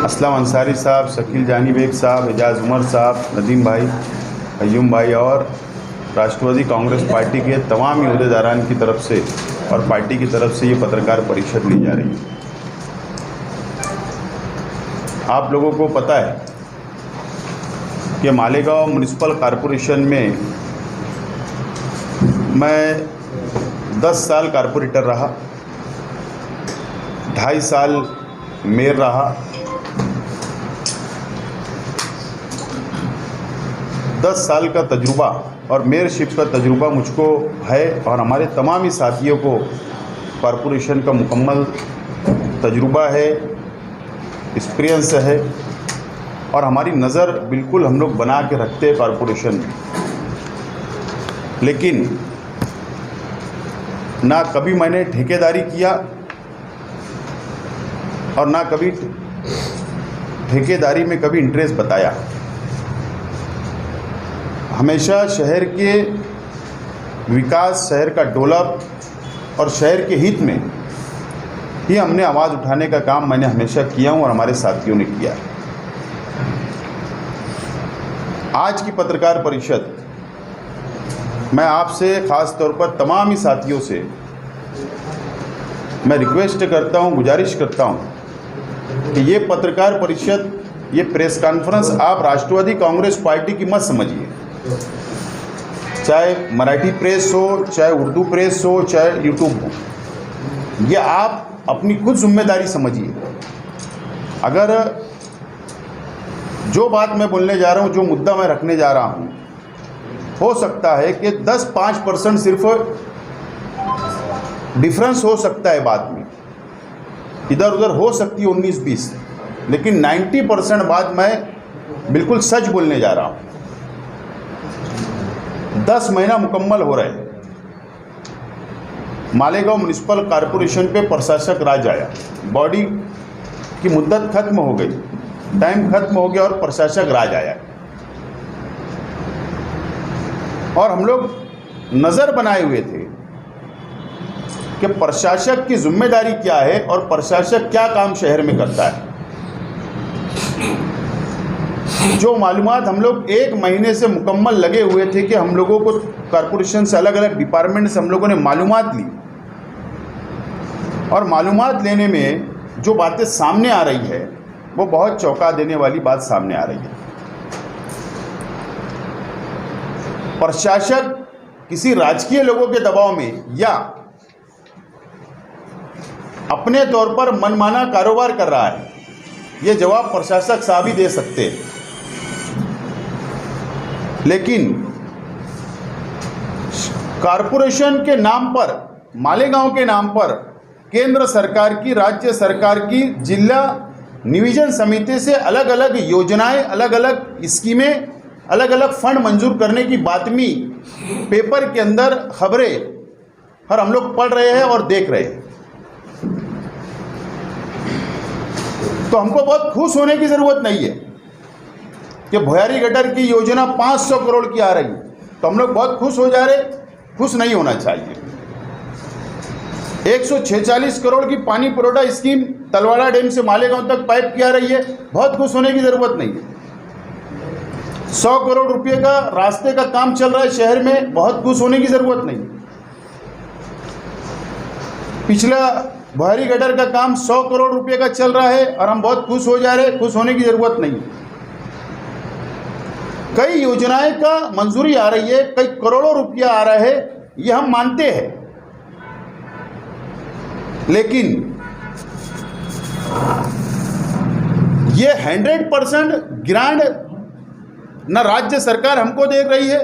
असलम अंसारी साहब, शकील जानी बेग साहब, एजाज उमर साहब, नदीम भाई, अय्यूम भाई और राष्ट्रवादी कांग्रेस पार्टी के तमाम अहदेदारान की तरफ से और पार्टी की तरफ से ये पत्रकार परिषद ली जा रही है। आप लोगों को पता है कि मालेगांव म्युनिसिपल कॉरपोरेशन में मैं 10 साल कॉरपोरेटर रहा, 2.5 साल मेयर रहा, 10 साल का तजुर्बा और मेयरशिप का तजुर्बा मुझको है और हमारे तमाम ही साथियों को कॉरपोरेशन का मुकम्मल तजुर्बा है, एक्सपीरियंस है और हमारी नज़र बिल्कुल हम लोग बना के रखते हैं कॉरपोरेशन में। लेकिन ना कभी मैंने ठेकेदारी किया और ना कभी ठेकेदारी में कभी इंटरेस्ट बताया। हमेशा शहर के विकास, शहर का डेवलप और शहर के हित में ही हमने आवाज़ उठाने का काम मैंने हमेशा किया हूँ और हमारे साथियों ने किया। आज की पत्रकार परिषद मैं आपसे ख़ास तौर पर तमाम ही साथियों से मैं रिक्वेस्ट करता हूँ, गुजारिश करता हूँ कि ये पत्रकार परिषद, ये प्रेस कॉन्फ्रेंस आप राष्ट्रवादी कांग्रेस पार्टी की मत समझिए। चाहे मराठी प्रेस हो, चाहे उर्दू प्रेस हो, चाहे यूट्यूब हो, ये आप अपनी खुद जिम्मेदारी समझिए। अगर जो बात मैं बोलने जा रहा हूँ, जो मुद्दा मैं रखने जा रहा हूँ, हो सकता है कि 10-5% सिर्फ डिफरेंस हो सकता है, बात में इधर उधर हो सकती है 19-20, लेकिन 90% बात मैं बिल्कुल सच बोलने जा रहा हूँ। 10 महीना मुकम्मल हो रहे हैं, मालेगांव म्युनिसिपल कॉरपोरेशन पे प्रशासक राज आया, बॉडी की मुद्दत खत्म हो गई, टाइम खत्म हो गया और प्रशासक राज आया और हम लोग नज़र बनाए हुए थे कि प्रशासक की जिम्मेदारी क्या है और प्रशासक क्या काम शहर में करता है। जो मालूमात हम लोग 1 महीने से मुकम्मल लगे हुए थे कि हम लोगों को कॉरपोरेशन से अलग अलग डिपार्टमेंट से हम लोगों ने मालूमात ली और मालूमात लेने में जो बातें सामने आ रही है वो बहुत चौंका देने वाली बात सामने आ रही है। प्रशासक किसी राजकीय लोगों के दबाव में या अपने तौर पर मनमाना कारोबार कर रहा है, ये जवाब प्रशासक साहब ही दे सकते हैं। लेकिन कॉरपोरेशन के नाम पर, मालेगांव के नाम पर केंद्र सरकार की, राज्य सरकार की, जिला नियोजन समिति से अलग अलग योजनाएं, अलग अलग स्कीमें, अलग अलग फंड मंजूर करने की बातमी पेपर के अंदर खबरें और हम लोग पढ़ रहे हैं और देख रहे हैं। तो हमको बहुत खुश होने की ज़रूरत नहीं है कि भुयारी गटर की योजना 500 करोड़ की आ रही है, तो हम लोग बहुत खुश हो जा रहे। खुश नहीं होना चाहिए। 146 करोड़ की पानी पुरोठा स्कीम तलवाड़ा डैम से मालेगांव तक पाइप की आ रही है, बहुत खुश होने की ज़रूरत नहीं है। 100 करोड़ रुपए का रास्ते का काम चल रहा है शहर में, बहुत खुश होने की ज़रूरत नहीं। पिछला भुयारी गटर का काम 100 करोड़ रुपए का चल रहा है और हम बहुत खुश हो जा रहे, खुश होने की ज़रूरत नहीं। कई योजनाएं का मंजूरी आ रही है, कई करोड़ों रुपया आ रहा है, ये हम मानते हैं, लेकिन ये 100% ग्रांट न राज्य सरकार हमको दे रही है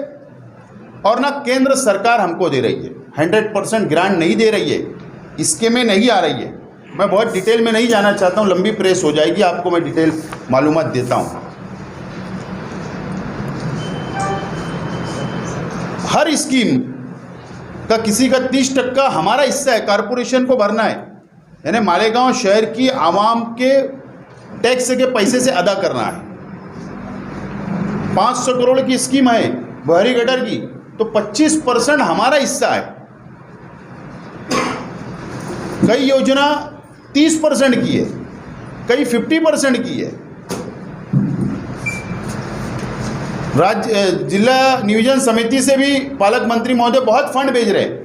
और न केंद्र सरकार हमको दे रही है। 100% ग्रांट नहीं दे रही है, स्कीमें नहीं आ रही है। मैं बहुत डिटेल में नहीं जाना चाहता हूँ, लंबी प्रेस हो जाएगी, आपको मैं डिटेल मालूमात देता हूँ। हर स्कीम का किसी का 30% हमारा हिस्सा है, कॉरपोरेशन को भरना है, यानी मालेगांव शहर की आवाम के टैक्स के पैसे से अदा करना है। 500 करोड़ की स्कीम है भुयारी गटर की, तो 25% हमारा हिस्सा है। कई योजना 30% की है, कई 50% की है। राज्य जिला नियोजन समिति से भी पालक मंत्री महोदय बहुत फंड भेज रहे हैं,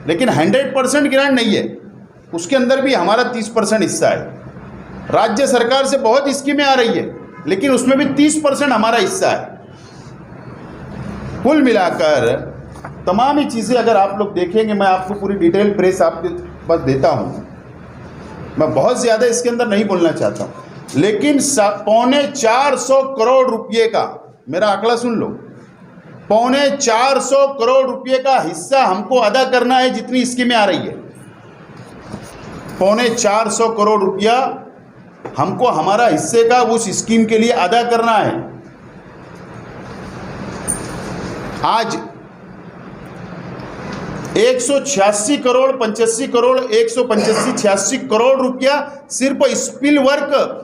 लेकिन 100% ग्रांट नहीं है, उसके अंदर भी हमारा 30% हिस्सा है। राज्य सरकार से बहुत स्कीमें आ रही है, लेकिन उसमें भी 30% हमारा हिस्सा है। कुल मिलाकर तमाम ही चीज़ें अगर आप लोग देखेंगे, मैं आपको पूरी डिटेल प्रेस आपके पास देता हूँ, मैं बहुत ज़्यादा इसके अंदर नहीं बोलना चाहता हूँ, लेकिन 450 करोड़ रुपये का, मेरा आंकड़ा सुन लो, 450 करोड़ रुपये का हिस्सा हमको अदा करना है। जितनी स्कीमें आ रही है 450 करोड़ रुपया हमको हमारा हिस्से का उस स्कीम के लिए अदा करना है। आज 186 करोड़ 85 करोड़ 185-86 करोड़ रुपया सिर्फ स्पिल वर्क,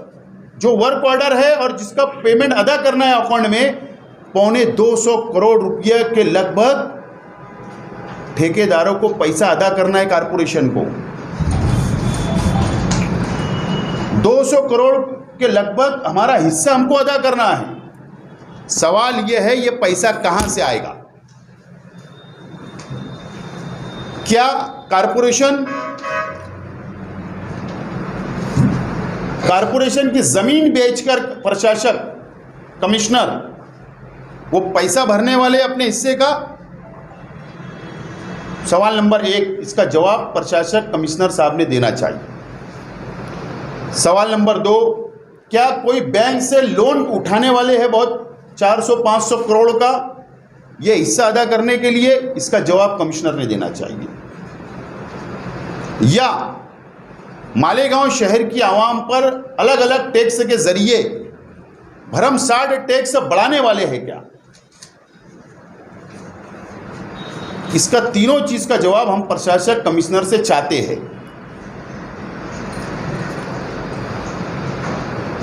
जो वर्क ऑर्डर है और जिसका पेमेंट अदा करना है अकाउंट में, 250 करोड़ रुपये के लगभग ठेकेदारों को पैसा अदा करना है। कारपोरेशन को 200 करोड़ के लगभग हमारा हिस्सा हमको अदा करना है। सवाल यह है, ये पैसा कहां से आएगा? क्या कारपोरेशन की जमीन बेचकर प्रशासक, कमिश्नर वो पैसा भरने वाले अपने हिस्से का? सवाल नंबर 1, इसका जवाब प्रशासक कमिश्नर साहब ने देना चाहिए। सवाल नंबर 2, क्या कोई बैंक से लोन उठाने वाले हैं बहुत 400-500 करोड़ का ये हिस्सा अदा करने के लिए? इसका जवाब कमिश्नर ने देना चाहिए। या मालेगांव शहर की आवाम पर अलग अलग टैक्स के जरिए भरमसाठ टैक्स बढ़ाने वाले हैं क्या? इसका तीनों चीज का जवाब हम प्रशासक कमिश्नर से चाहते हैं।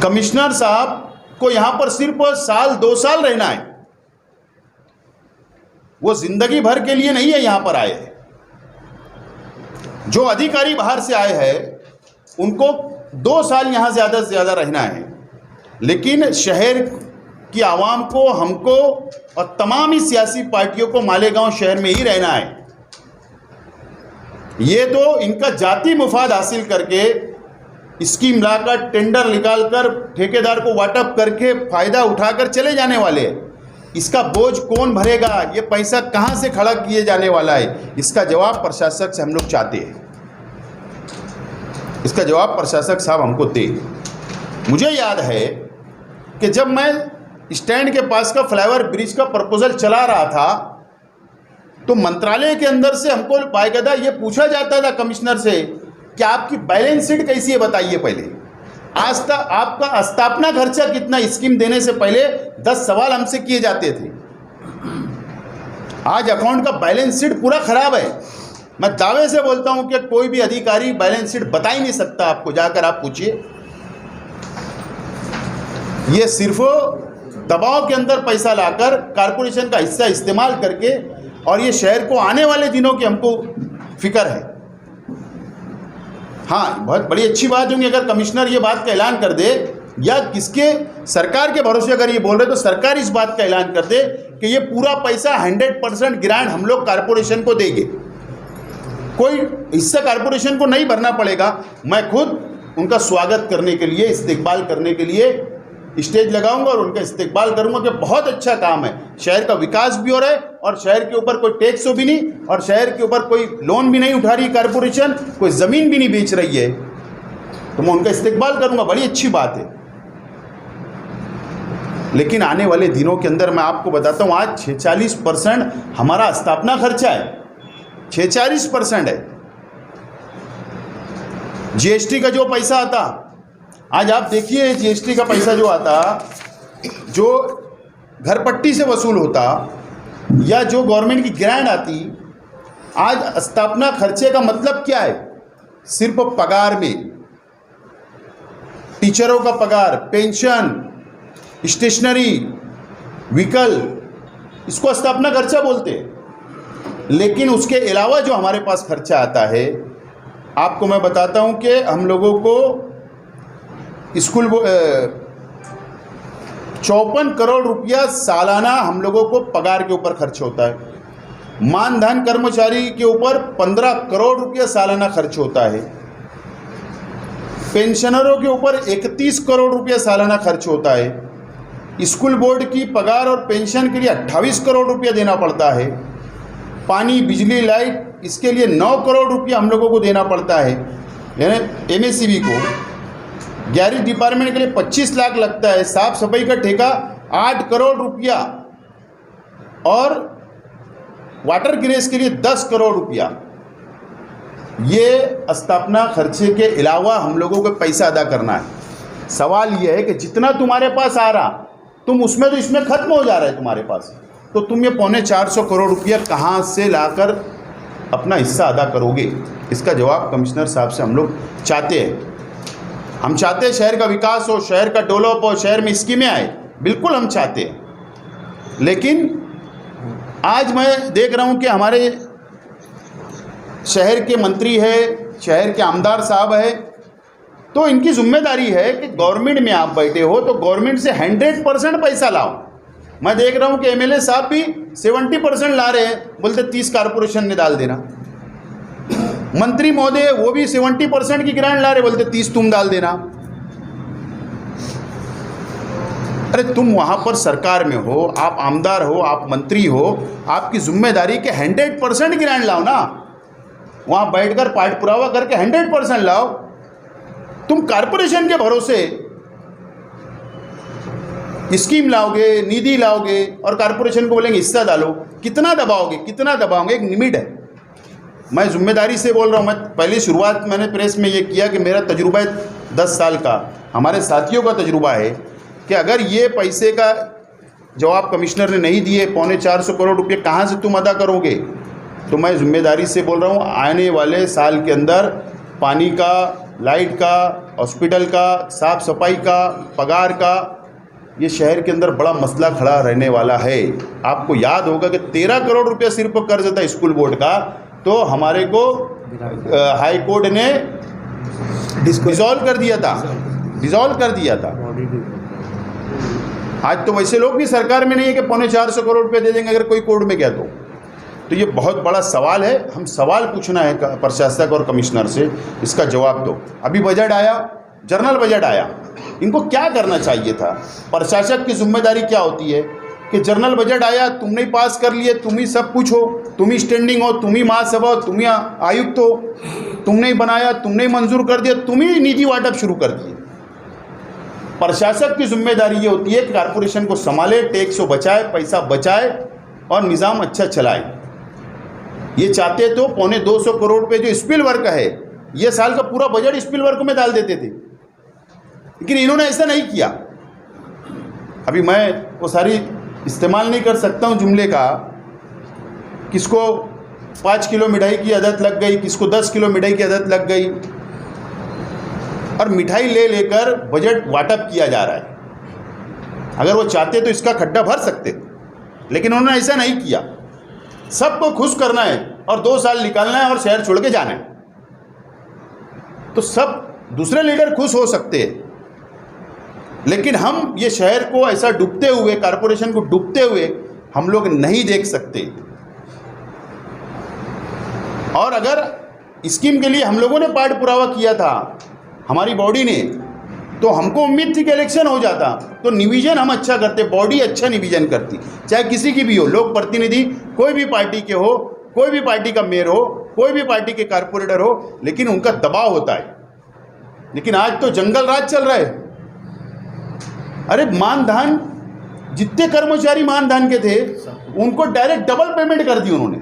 कमिश्नर साहब को यहां पर सिर्फ 1-2 साल रहना है, वो जिंदगी भर के लिए नहीं है यहां पर आए हैं। जो अधिकारी बाहर से आए हैं उनको 2 साल यहां ज्यादा से ज्यादा रहना है, लेकिन शहर की आवाम को, हमको और तमाम ही सियासी पार्टियों को मालेगांव शहर में ही रहना है। ये तो इनका जाति मुफाद हासिल करके स्कीम लाकर, टेंडर निकालकर, ठेकेदार को वाटअप करके फायदा उठाकर चले जाने वाले हैं। इसका बोझ कौन भरेगा? ये पैसा कहां से खड़ा किए जाने वाला है? इसका जवाब प्रशासक से हम लोग चाहते हैं। इसका जवाब प्रशासक साहब हमको दे। मुझे याद है कि जब मैं स्टैंड के पास का फ्लाईओवर ब्रिज का प्रपोजल चला रहा था, तो मंत्रालय के अंदर से हमको बाकायदा ये पूछा जाता था कमिश्नर से कि आपकी बैलेंस शीट कैसी है बताइए पहले। आज तक आपका स्थापना खर्चा कितना, स्कीम देने से पहले 10 सवाल हमसे किए जाते थे। आज अकाउंट का बैलेंस शीट पूरा खराब है। मैं दावे से बोलता हूं कि कोई भी अधिकारी बैलेंस शीट बता ही नहीं सकता आपको, जाकर आप पूछिए। ये सिर्फ दबाव के अंदर पैसा लाकर कारपोरेशन का हिस्सा इस्तेमाल करके, और ये शहर को आने वाले दिनों की हमको फिक्र है। हाँ, बहुत बड़ी अच्छी बात होगी अगर कमिश्नर ये बात का ऐलान कर दे, या किसके सरकार के भरोसे अगर ये बोल रहे तो सरकार इस बात का ऐलान कर दे कि ये पूरा पैसा 100% ग्रांट हम लोग कारपोरेशन को देंगे, कोई हिस्सा कारपोरेशन को नहीं भरना पड़ेगा। मैं खुद उनका स्वागत करने के लिए, इस्तेकबाल करने के लिए स्टेज लगाऊंगा और उनका इस्तेकबाल करूंगा कि बहुत अच्छा काम है, शहर का विकास भी हो रहा है और शहर के ऊपर कोई टैक्स भी नहीं, और शहर के ऊपर कोई लोन भी नहीं उठा रही कारपोरेशन, कोई ज़मीन भी नहीं बेच रही है, तो मैं उनका इस्तेकबाल करूंगा। बड़ी अच्छी बात है। लेकिन आने वाले दिनों के अंदर मैं आपको बताता हूँ, आज 46% हमारा स्थापना खर्चा है, 46% है। जीएसटी का जो पैसा आता, आज आप देखिए जीएसटी का पैसा जो आता, जो घर पट्टी से वसूल होता, या जो गवर्नमेंट की ग्रांट आती, आज स्थापना खर्चे का मतलब क्या है? सिर्फ पगार में, टीचरों का पगार, पेंशन, स्टेशनरी, व्हीकल, इसको स्थापना खर्चा बोलते हैं। लेकिन उसके अलावा जो हमारे पास खर्चा आता है, आपको मैं बताता हूं कि हम लोगों को स्कूल 54 करोड़ रुपया सालाना हम लोगों को पगार के ऊपर खर्च होता है। मानधन कर्मचारी के ऊपर 15 करोड़ रुपया सालाना खर्च होता है। पेंशनरों के ऊपर 31 करोड़ रुपया सालाना खर्च होता है। स्कूल बोर्ड की पगार और पेंशन के लिए 28 करोड़ रुपया देना पड़ता है। पानी, बिजली, लाइट, इसके लिए 9 करोड़ रुपया हम लोगों को देना पड़ता है, यानी एमएससीबी को। गैरेज डिपार्टमेंट के लिए 25 लाख लगता है। साफ सफाई का ठेका 8 करोड़ रुपया और वाटर गिरेज के लिए 10 करोड़ रुपया। ये स्थापना खर्चे के अलावा हम लोगों को पैसा अदा करना है। सवाल ये है कि जितना तुम्हारे पास आ रहा तुम उसमें तो इसमें खत्म हो जा रहा है तुम्हारे पास, तो तुम ये 450 करोड़ रुपया कहाँ से लाकर अपना हिस्सा अदा करोगे? इसका जवाब कमिश्नर साहब से हम लोग चाहते हैं। हम चाहते हैं शहर का विकास हो, शहर का डेवलप हो, शहर में स्कीमें आए, बिल्कुल हम चाहते हैं। लेकिन आज मैं देख रहा हूं कि हमारे शहर के मंत्री है, शहर के आमदार साहब है, तो इनकी जिम्मेदारी है कि गवर्नमेंट में आप बैठे हो तो गवर्नमेंट से 100% पैसा लाओ। मैं देख रहा हूं कि एमएलए साहब भी 70% ला रहे हैं, बोलते 30 कारपोरेशन ने डाल देना। मंत्री महोदय वो भी 70% की ग्रांट ला रहे, बोलते 30 तुम डाल देना। अरे तुम वहां पर सरकार में हो, आप आमदार हो, आप मंत्री हो, आपकी जिम्मेदारी के 100% ग्रांट लाओ ना। वहां बैठकर पाठ पुरावा करके 100% लाओ। तुम कारपोरेशन के भरोसे स्कीम लाओगे, निधि लाओगे और कारपोरेशन को बोलेंगे हिस्सा डालो। कितना दबाओगे, कितना दबाओगे? एक लिमिट है। मैं जिम्मेदारी से बोल रहा हूँ। मैं पहली शुरुआत मैंने प्रेस में ये किया कि मेरा तजुर्बा है 10 साल का, हमारे साथियों का तजुर्बा है कि अगर ये पैसे का जवाब कमिश्नर ने नहीं दिए, 450 करोड़ रुपये कहाँ से तुम अदा करोगे? तो मैं जिम्मेदारी से बोल रहा हूँ, आने वाले साल के अंदर पानी का, लाइट का, हॉस्पिटल का, साफ सफाई का, पगार का, ये शहर के अंदर बड़ा मसला खड़ा रहने वाला है। आपको याद होगा कि 13 करोड़ रुपया सिर्फ कर्ज था स्कूल बोर्ड का, तो हमारे को हाई कोर्ट ने डिसॉल्व कर दिया था। आज तो वैसे लोग भी सरकार में नहीं है कि 450 करोड़ रुपये दे देंगे अगर कोई कोर्ट में गया तो ये बहुत बड़ा सवाल है। हम सवाल पूछना है प्रशासक और कमिश्नर से, इसका जवाब दो। अभी बजट आया, जनरल बजट आया, इनको क्या करना चाहिए था? प्रशासक की जिम्मेदारी क्या होती है कि जनरल बजट आया, तुमने ही पास कर लिए, तुम ही सब कुछ हो, तुम ही स्टैंडिंग हो, तुम ही महासभा हो, तुम ही आयुक्त हो, तुमने ही बनाया, तुमने ही मंजूर कर दिया, तुम ही निधि वाटप शुरू कर दिए। प्रशासक की जिम्मेदारी ये होती है कि कारपोरेशन को संभाले, टैक्स को बचाए, पैसा बचाए और निज़ाम अच्छा चलाए। ये चाहते तो 250 करोड़ रुपये जो स्पिल वर्क है, ये साल का पूरा बजट स्पिल वर्क में डाल देते थे, लेकिन इन्होंने ऐसा नहीं किया। अभी मैं वो सारी इस्तेमाल नहीं कर सकता हूँ जुमले का, किसको 5 किलो मिठाई की आदत लग गई, किसको 10 किलो मिठाई की आदत लग गई, और मिठाई ले लेकर बजट वाटअप किया जा रहा है। अगर वो चाहते तो इसका खड्डा भर सकते, लेकिन उन्होंने ऐसा नहीं किया। सबको खुश करना है और 2 साल निकालना है और शहर छोड़ के जाना है, तो सब दूसरे लीडर खुश हो सकते हैं, लेकिन हम ये शहर को ऐसा डूबते हुए, कारपोरेशन को डूबते हुए हम लोग नहीं देख सकते। और अगर स्कीम के लिए हम लोगों ने पाठ पुरावा किया था, हमारी बॉडी ने, तो हमको उम्मीद थी कि इलेक्शन हो जाता तो निवीजन हम अच्छा करते, बॉडी अच्छा निवीजन करती, चाहे किसी की भी हो, लोक प्रतिनिधि कोई भी पार्टी के हो, कोई भी पार्टी का मेयर हो, कोई भी पार्टी के कारपोरेटर हो, लेकिन उनका दबाव होता है। लेकिन आज तो जंगल राज चल रहा है। अरे मानधन, जितने कर्मचारी मानधन के थे उनको डायरेक्ट डबल पेमेंट कर दी उन्होंने,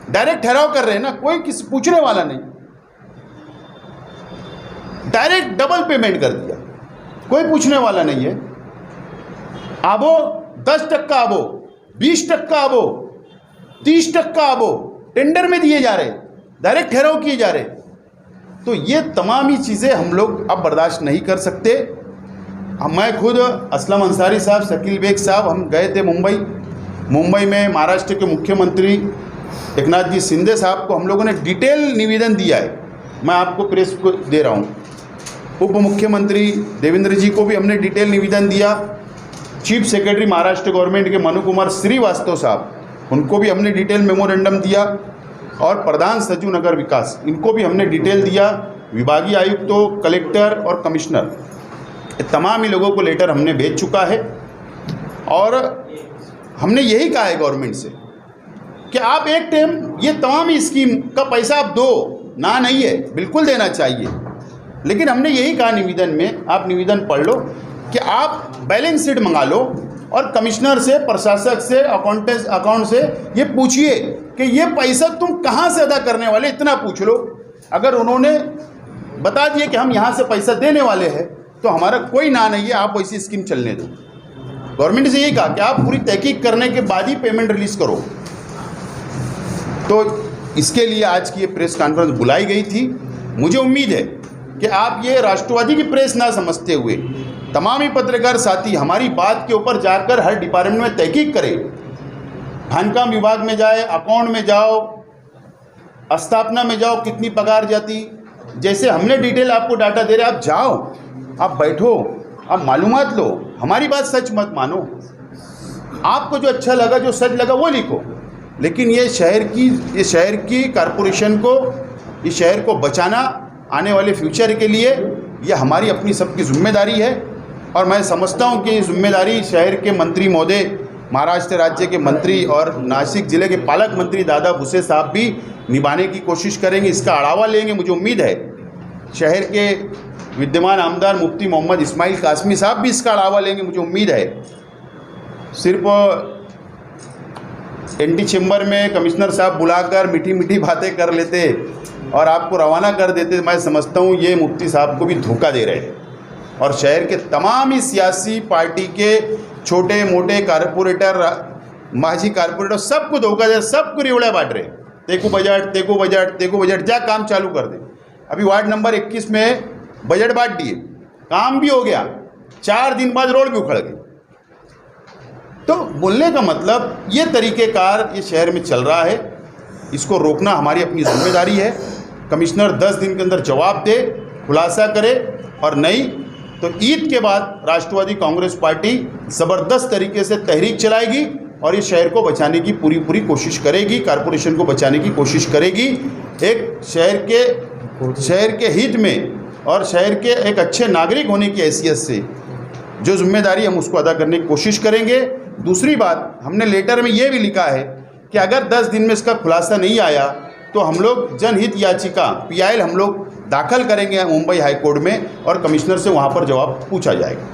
डायरेक्ट ठहराव कर रहे हैं ना, कोई किसी पूछने वाला नहीं, डायरेक्ट डबल पेमेंट कर दिया, कोई पूछने वाला नहीं है। आबो 10% आबो, 20% आबो, 30% आबो टेंडर में दिए जा रहे, डायरेक्ट ठहराव किए जा रहे। तो ये तमाम ही चीज़ें हम लोग अब बर्दाश्त नहीं कर सकते। मैं खुद असलम अंसारी साहब, शकील बेग साहब, हम गए थे मुंबई में महाराष्ट्र के मुख्यमंत्री एकनाथ जी शिंदे साहब को हम लोगों ने डिटेल निवेदन दिया है, मैं आपको प्रेस को दे रहा हूँ। उप मुख्यमंत्री देवेंद्र जी को भी हमने डिटेल निवेदन दिया। चीफ सेक्रेटरी महाराष्ट्र गवर्नमेंट के मनु कुमार श्रीवास्तव साहब, उनको भी हमने डिटेल मेमोरेंडम दिया। और प्रधान सचिव नगर विकास, इनको भी हमने डिटेल दिया। विभागीय आयुक्तों, कलेक्टर और कमिश्नर, तमाम ही लोगों को लेटर हमने भेज चुका है। और हमने यही कहा है गवर्नमेंट से कि आप एक टाइम ये तमाम ही स्कीम का पैसा आप दो, ना नहीं है, बिल्कुल देना चाहिए। लेकिन हमने यही कहा निवेदन में, आप निवेदन पढ़ लो, कि आप बैलेंस शीट मंगा लो और कमिश्नर से, प्रशासक से, अकाउंट से ये पूछिए कि ये पैसा तुम कहाँ से अदा करने वाले, इतना पूछ लो। अगर उन्होंने बता दिए कि हम यहाँ से पैसा देने वाले हैं तो हमारा कोई ना नहीं है, आप वैसी स्कीम चलने दो। गवर्नमेंट से यही कहा कि आप पूरी तहकीक करने के बाद ही पेमेंट रिलीज करो। तो इसके लिए आज की ये प्रेस कॉन्फ्रेंस बुलाई गई थी। मुझे उम्मीद है कि आप ये राष्ट्रवादी की प्रेस ना समझते हुए तमाम ही पत्रकार साथी हमारी बात के ऊपर जाकर हर डिपार्टमेंट में तहकीक करें। खानकाम विभाग में जाए, अकाउंट में जाओ, स्थापना में जाओ, कितनी पगार जाती, जैसे हमने डिटेल आपको डाटा दे रहे, आप जाओ, आप बैठो, आप मालूमात लो। हमारी बात सच मत मानो, आपको जो अच्छा लगा, जो सच लगा वो लिखो। लेकिन ये शहर की कॉरपोरेशन को, इस शहर को बचाना आने वाले फ्यूचर के लिए ये हमारी अपनी सबकी जिम्मेदारी है। और मैं समझता हूँ कि ये जिम्मेदारी शहर के मंत्री महोदय, महाराष्ट्र राज्य के मंत्री और नासिक जिले के पालक मंत्री दादा भुसे साहब भी निभाने की कोशिश करेंगे, इसका आढ़ावा लेंगे। मुझे उम्मीद है शहर के विद्यमान आमदार मुफ्ती मोहम्मद इस्माइल कासमी साहब भी इसका आढ़ावा लेंगे। मुझे उम्मीद है सिर्फ एंटी चेंबर में कमिश्नर साहब बुलाकर मीठी मीठी बातें कर लेते और आपको रवाना कर देते, मैं समझता हूँ ये मुफ्ती साहब को भी धोखा दे रहे हैं। और शहर के तमाम ही सियासी पार्टी के छोटे मोटे कारपोरेटर, माजी कारपोरेटर, सबको धोखा दे, सबको रिवड़ा बांट रहे। तेको बजट, तेको बजट, तेको बजट, जा काम चालू कर दे। अभी वार्ड नंबर 21 में बजट बांट दिए, काम भी हो गया, 4 दिन बाद रोड भी उखड़ गए। तो बोलने का मतलब ये तरीक़ेकार ये शहर में चल रहा है, इसको रोकना हमारी अपनी जिम्मेदारी है। कमिश्नर 10 दिन के अंदर जवाब दे, खुलासा करे, और नहीं तो ईद के बाद राष्ट्रवादी कांग्रेस पार्टी ज़बरदस्त तरीके से तहरीक चलाएगी और इस शहर को बचाने की पूरी कोशिश करेगी, कॉरपोरेशन को बचाने की कोशिश करेगी। एक शहर के हित में और शहर के एक अच्छे नागरिक होने की हैसियत से जो जिम्मेदारी हम उसको अदा करने की कोशिश करेंगे। दूसरी बात, हमने लेटर में ये भी लिखा है कि अगर 10 दिन में इसका खुलासा नहीं आया तो हम लोग जनहित याचिका PIL हम लोग दाखिल करेंगे मुंबई हाई कोर्ट में और कमिश्नर से वहाँ पर जवाब पूछा जाएगा।